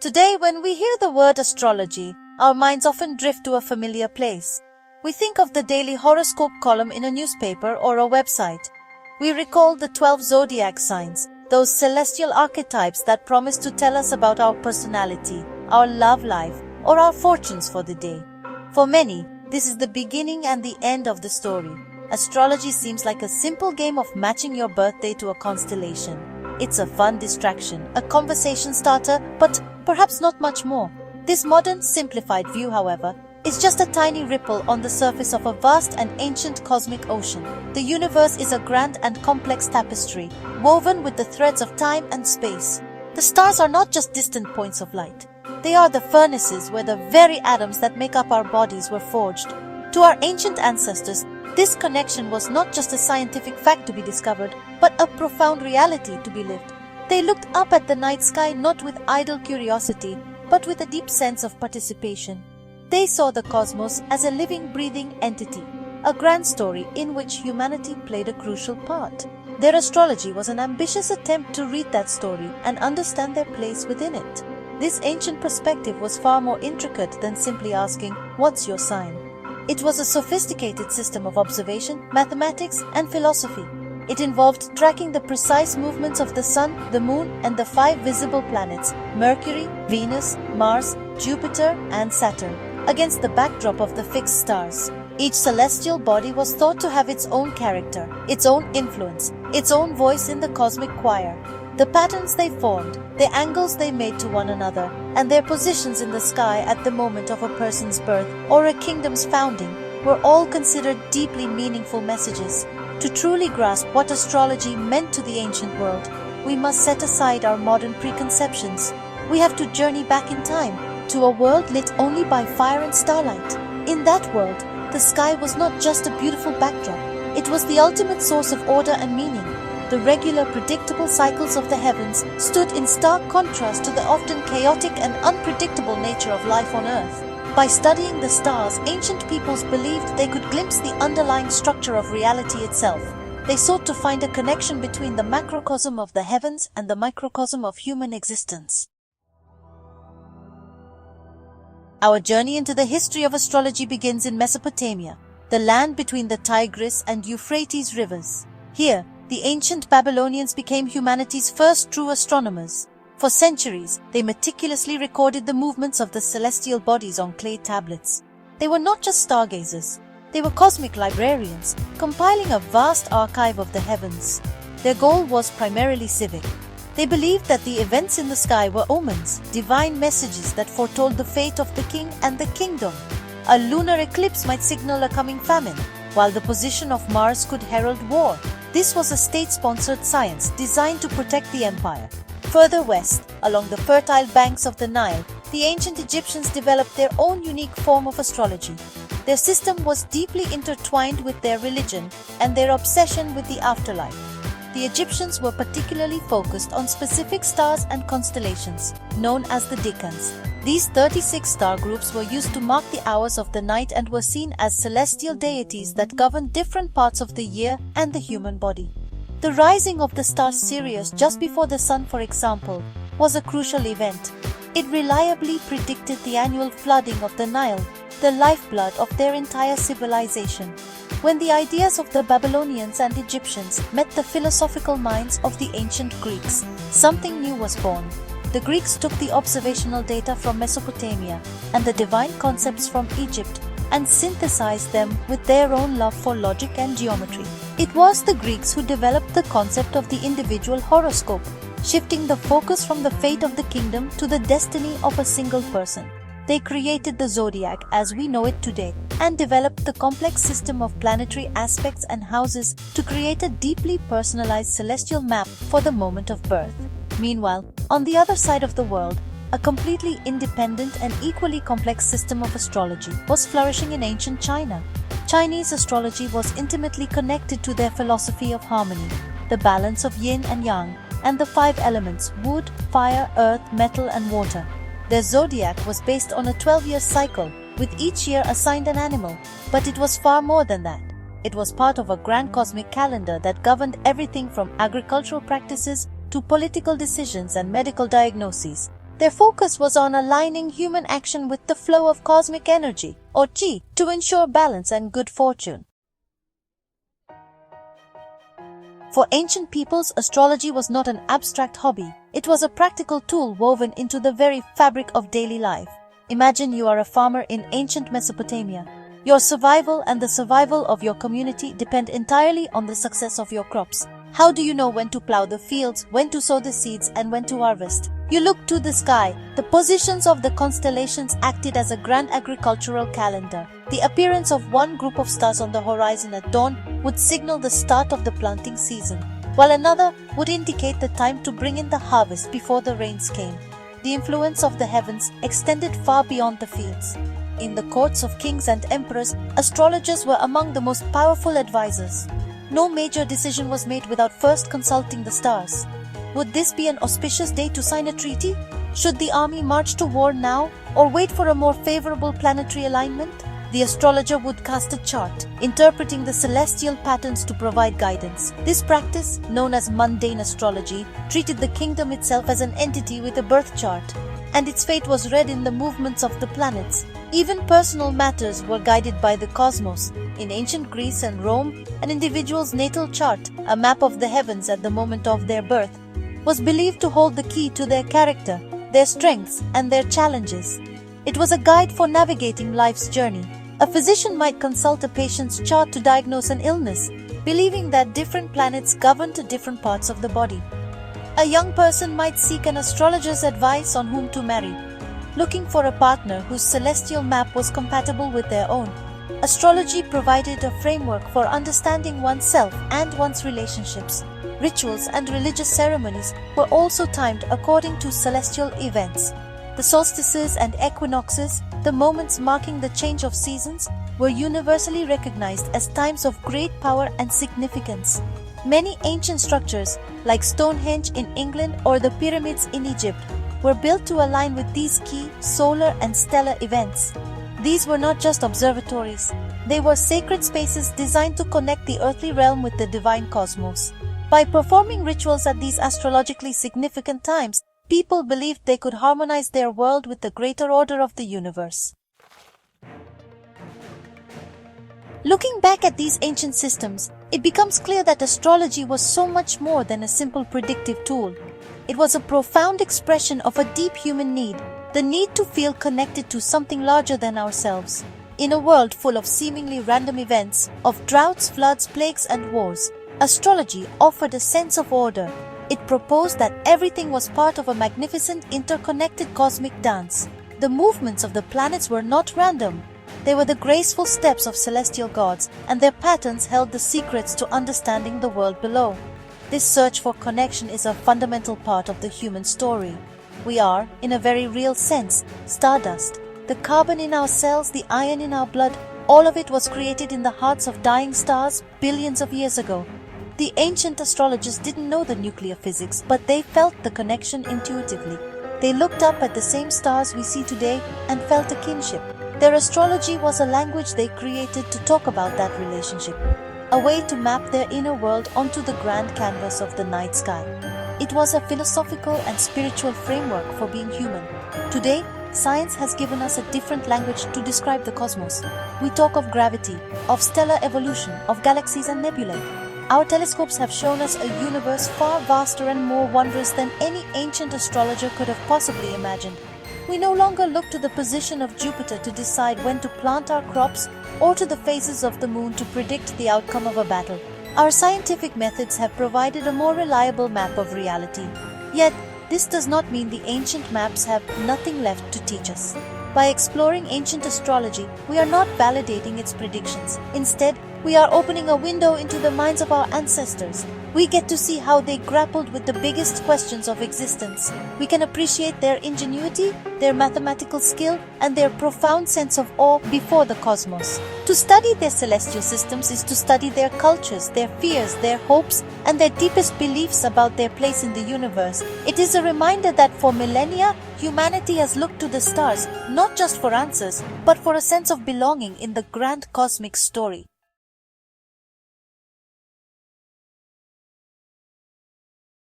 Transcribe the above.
Today, when we hear the word astrology, our minds often drift to a familiar place. We think of the daily horoscope column in a newspaper or a website. We recall the 12 zodiac signs, those celestial archetypes that promise to tell us about our personality, our love life, or our fortunes for the day. For many, this is the beginning and the end of the story. Astrology seems like a simple game of matching your birthday to a constellation. It's a fun distraction, a conversation starter, but perhaps not much more. This modern, simplified view, however, is just a tiny ripple on the surface of a vast and ancient cosmic ocean. The universe is a grand and complex tapestry, woven with the threads of time and space. The stars are not just distant points of light. They are the furnaces where the very atoms that make up our bodies were forged. To our ancient ancestors, this connection was not just a scientific fact to be discovered, but a profound reality to be lived. They looked up at the night sky not with idle curiosity, but with a deep sense of participation. They saw the cosmos as a living, breathing entity, a grand story in which humanity played a crucial part. Their astrology was an ambitious attempt to read that story and understand their place within it. This ancient perspective was far more intricate than simply asking, "What's your sign?" It was a sophisticated system of observation, mathematics, and philosophy. It involved tracking the precise movements of the Sun, the Moon, and the 5 visible planets, Mercury, Venus, Mars, Jupiter, and Saturn, against the backdrop of the fixed stars. Each celestial body was thought to have its own character, its own influence, its own voice in the cosmic choir. The patterns they formed, the angles they made to one another, and their positions in the sky at the moment of a person's birth or a kingdom's founding were all considered deeply meaningful messages. To truly grasp what astrology meant to the ancient world, we must set aside our modern preconceptions. We have to journey back in time, to a world lit only by fire and starlight. In that world, the sky was not just a beautiful backdrop. It was the ultimate source of order and meaning. The regular, predictable cycles of the heavens stood in stark contrast to the often chaotic and unpredictable nature of life on Earth. By studying the stars, ancient peoples believed they could glimpse the underlying structure of reality itself. They sought to find a connection between the macrocosm of the heavens and the microcosm of human existence. Our journey into the history of astrology begins in Mesopotamia, the land between the Tigris and Euphrates rivers. Here, the ancient Babylonians became humanity's first true astronomers. For centuries, they meticulously recorded the movements of the celestial bodies on clay tablets. They were not just stargazers. They were cosmic librarians, compiling a vast archive of the heavens. Their goal was primarily civic. They believed that the events in the sky were omens, divine messages that foretold the fate of the king and the kingdom. A lunar eclipse might signal a coming famine, while the position of Mars could herald war. This was a state-sponsored science designed to protect the empire. Further west, along the fertile banks of the Nile, the ancient Egyptians developed their own unique form of astrology. Their system was deeply intertwined with their religion and their obsession with the afterlife. The Egyptians were particularly focused on specific stars and constellations, known as the decans. These 36 star groups were used to mark the hours of the night and were seen as celestial deities that governed different parts of the year and the human body. The rising of the star Sirius just before the sun, for example, was a crucial event. It reliably predicted the annual flooding of the Nile, the lifeblood of their entire civilization. When the ideas of the Babylonians and Egyptians met the philosophical minds of the ancient Greeks, something new was born. The Greeks took the observational data from Mesopotamia and the divine concepts from Egypt and synthesized them with their own love for logic and geometry. It was the Greeks who developed the concept of the individual horoscope, shifting the focus from the fate of the kingdom to the destiny of a single person. They created the Zodiac as we know it today and developed the complex system of planetary aspects and houses to create a deeply personalized celestial map for the moment of birth. Meanwhile, on the other side of the world, a completely independent and equally complex system of astrology was flourishing in ancient China. Chinese astrology was intimately connected to their philosophy of harmony, the balance of yin and yang, and the 5 elements: wood, fire, earth, metal, and water. Their zodiac was based on a 12-year cycle, with each year assigned an animal, but it was far more than that. It was part of a grand cosmic calendar that governed everything from agricultural practices to political decisions and medical diagnoses. Their focus was on aligning human action with the flow of cosmic energy, or chi, to ensure balance and good fortune. For ancient peoples, astrology was not an abstract hobby. It was a practical tool woven into the very fabric of daily life. Imagine you are a farmer in ancient Mesopotamia. Your survival and the survival of your community depend entirely on the success of your crops. How do you know when to plow the fields, when to sow the seeds, and when to harvest? You look to the sky. The positions of the constellations acted as a grand agricultural calendar. The appearance of one group of stars on the horizon at dawn would signal the start of the planting season, while another would indicate the time to bring in the harvest before the rains came. The influence of the heavens extended far beyond the fields. In the courts of kings and emperors, astrologers were among the most powerful advisors. No major decision was made without first consulting the stars. Would this be an auspicious day to sign a treaty? Should the army march to war now, or wait for a more favorable planetary alignment? The astrologer would cast a chart, interpreting the celestial patterns to provide guidance. This practice, known as mundane astrology, treated the kingdom itself as an entity with a birth chart, and its fate was read in the movements of the planets. Even personal matters were guided by the cosmos. In ancient Greece and Rome, an individual's natal chart, a map of the heavens at the moment of their birth, was believed to hold the key to their character, their strengths, and their challenges. It was a guide for navigating life's journey. A physician might consult a patient's chart to diagnose an illness, believing that different planets governed different parts of the body. A young person might seek an astrologer's advice on whom to marry, looking for a partner whose celestial map was compatible with their own. Astrology provided a framework for understanding oneself and one's relationships. Rituals and religious ceremonies were also timed according to celestial events. The solstices and equinoxes, the moments marking the change of seasons, were universally recognized as times of great power and significance. Many ancient structures, like Stonehenge in England or the pyramids in Egypt, were built to align with these key solar and stellar events. These were not just observatories. They were sacred spaces designed to connect the earthly realm with the divine cosmos. By performing rituals at these astrologically significant times, people believed they could harmonize their world with the greater order of the universe. Looking back at these ancient systems, it becomes clear that astrology was so much more than a simple predictive tool. It was a profound expression of a deep human need, the need to feel connected to something larger than ourselves. In a world full of seemingly random events, of droughts, floods, plagues, and wars, astrology offered a sense of order. It proposed that everything was part of a magnificent, interconnected cosmic dance. The movements of the planets were not random. They were the graceful steps of celestial gods, and their patterns held the secrets to understanding the world below. This search for connection is a fundamental part of the human story. We are, in a very real sense, stardust. The carbon in our cells, the iron in our blood, all of it was created in the hearts of dying stars billions of years ago. The ancient astrologers didn't know the nuclear physics, but they felt the connection intuitively. They looked up at the same stars we see today and felt a kinship. Their astrology was a language they created to talk about that relationship, a way to map their inner world onto the grand canvas of the night sky. It was a philosophical and spiritual framework for being human. Today, science has given us a different language to describe the cosmos. We talk of gravity, of stellar evolution, of galaxies and nebulae. Our telescopes have shown us a universe far vaster and more wondrous than any ancient astrologer could have possibly imagined. We no longer look to the position of Jupiter to decide when to plant our crops or to the phases of the moon to predict the outcome of a battle. Our scientific methods have provided a more reliable map of reality. Yet, this does not mean the ancient maps have nothing left to teach us. By exploring ancient astrology, we are not validating its predictions. Instead, we are opening a window into the minds of our ancestors. We get to see how they grappled with the biggest questions of existence. We can appreciate their ingenuity, their mathematical skill, and their profound sense of awe before the cosmos. To study their celestial systems is to study their cultures, their fears, their hopes, and their deepest beliefs about their place in the universe. It is a reminder that for millennia, humanity has looked to the stars, not just for answers, but for a sense of belonging in the grand cosmic story.